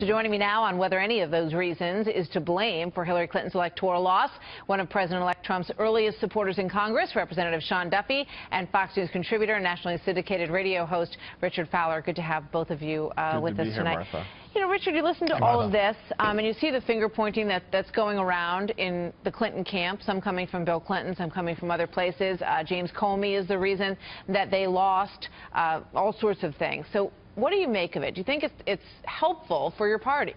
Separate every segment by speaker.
Speaker 1: Joining me now on whether any of those reasons is to blame for Hillary Clinton's electoral loss, one of President-elect Trump's earliest supporters in Congress, Representative Sean Duffy, and Fox News contributor and nationally syndicated radio host Richard Fowler. Good to have both of you with us tonight.
Speaker 2: Martha.
Speaker 1: You know, Richard, you listen to all of this, and you see the finger pointing that's going around in the Clinton camp, some coming from Bill Clinton, some coming from other places. James Comey is the reason that they lost, all sorts of things. So what do you make of it? Do you think it's helpful for your party?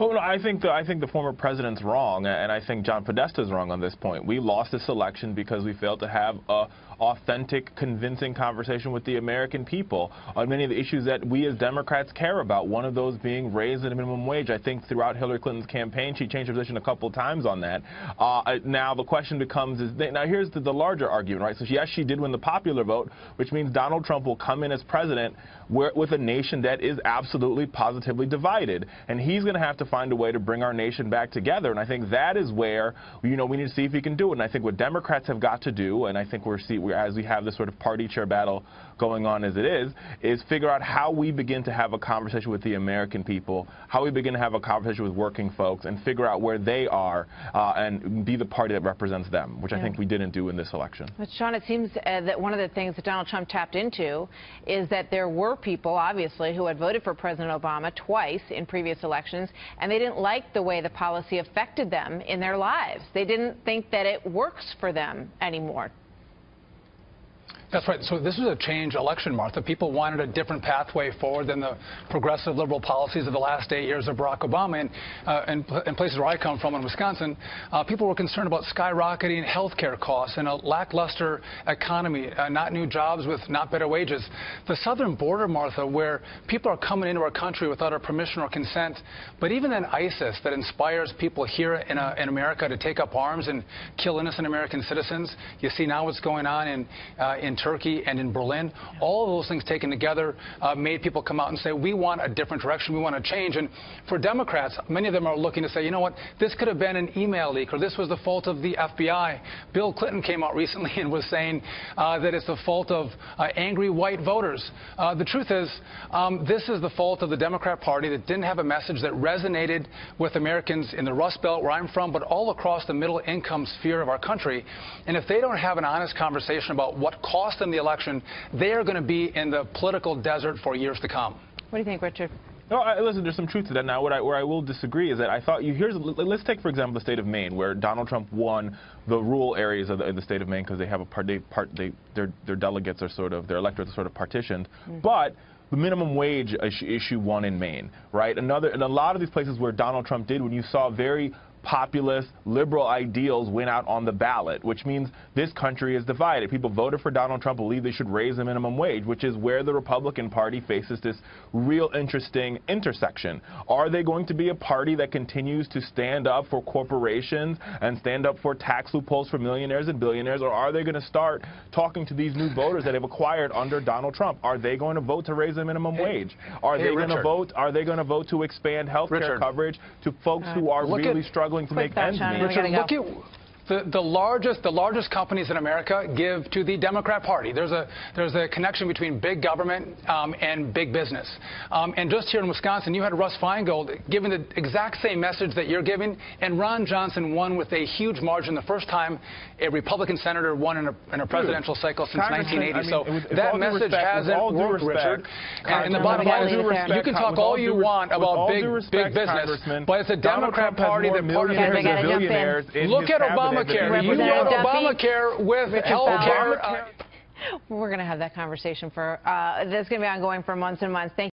Speaker 2: Well, no, I think the former president's wrong, and I think John Podesta's wrong on this point. We lost this election because we failed to have a authentic, convincing conversation with the American people on many of the issues that we as Democrats care about, one of those being raising the minimum wage. I think throughout Hillary Clinton's campaign, she changed her position a couple of times on that. Now the question becomes, now here's the larger argument, right? So yes, she did win the popular vote, which means Donald Trump will come in as president with a nation that is absolutely, positively divided. And he's going to have to find a way to bring our nation back together. And I think that is where, we need to see if he can do it. And I think what Democrats have got to do, and I think as we have this sort of party chair battle going on as it is figure out how we begin to have a conversation with the American people, how we begin to have a conversation with working folks, and figure out where they are and be the party that represents them, which I think we didn't do in this election.
Speaker 1: But Sean, it seems that one of the things that Donald Trump tapped into is that there were people, obviously, who had voted for President Obama twice in previous elections, and they didn't like the way the policy affected them in their lives. They didn't think that it works for them anymore.
Speaker 3: That's right. So this was a change election, Martha. People wanted a different pathway forward than the progressive liberal policies of the last 8 years of Barack Obama. And in places where I come from, in Wisconsin, people were concerned about skyrocketing health care costs and a lackluster economy, not new jobs with not better wages. The southern border, Martha, where people are coming into our country without our permission or consent, but even then ISIS that inspires people here in America to take up arms and kill innocent American citizens. You see now what's going on in Turkey and in Berlin. All of those things taken together made people come out and say, we want a different direction, we want to change. And for Democrats, many of them are looking to say, you know what, this could have been an email leak, or this was the fault of the FBI. Bill Clinton came out recently and was saying that it's the fault of angry white voters. The truth is, this is the fault of the Democrat Party that didn't have a message that resonated with Americans in the Rust Belt, where I'm from, but all across the middle income sphere of our country. And if they don't have an honest conversation about what cost them the election, they are going to be in the political desert for years to come.
Speaker 1: What do you think, Richard?
Speaker 2: No, listen, there's some truth to that. Now, where I will disagree is that I thought, let's take, for example, the state of Maine, where Donald Trump won the rural areas of the state of Maine because they have their delegates are their electorates are sort of partitioned. But the minimum wage issue won in Maine, right? And a lot of these places where Donald Trump did, when you saw very populist, liberal ideals went out on the ballot, which means this country is divided. People voted for Donald Trump, believe they should raise the minimum wage, which is where the Republican Party faces this real interesting intersection. Are they going to be a party that continues to stand up for corporations and stand up for tax loopholes for millionaires and billionaires, or are they going to start talking to these new voters that they've acquired under Donald Trump? Are they going to vote to raise the minumum wage? Are they going to vote? Are they going to vote to expand health care coverage to folks who are really struggling to make ends meet?
Speaker 3: Richard, look at the largest companies in America give to the Democrat Party. There's a connection between big government and big business. And just here in Wisconsin, you had Russ Feingold giving the exact same message that you're giving, and Ron Johnson won with a huge margin, the first time a Republican senator won in a presidential cycle since 1980. So that message hasn't worked, Richard. And the bottom line is, you can talk all you want about big business, but it's a Democrat Party that
Speaker 2: billionaires.
Speaker 3: Look at Obamacare. You want Obamacare with health care.
Speaker 1: We're going to have that conversation that's going to be ongoing for months and months. Thank you.